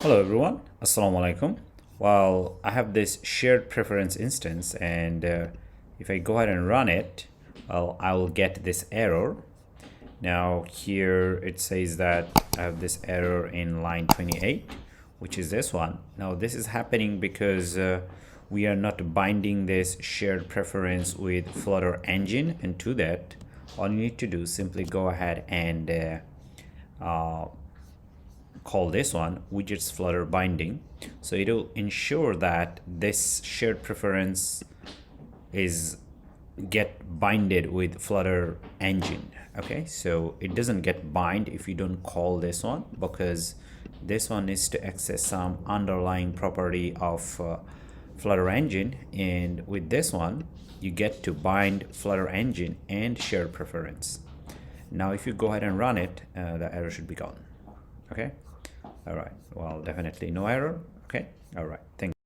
Hello everyone, Assalamu alaikum. Well, I have this shared preference instance, and if I go ahead and run it, well, I will get this error. Now here it says that I have this error in line 28, which is this one. Now this is happening because we are not binding this shared preference with Flutter engine, and to that, all you need to do is simply go ahead and call this one WidgetsFlutterBinding. So it will ensure that this shared preference is get binded with Flutter engine. Okay, so it doesn't get bind if you don't call this one, because this one needs to access some underlying property of Flutter engine, and with this one you get to bind Flutter engine and shared preference. Now if you go ahead and run it, the error should be gone. Okay, all right, well, definitely no error. Okay, all right, thank you.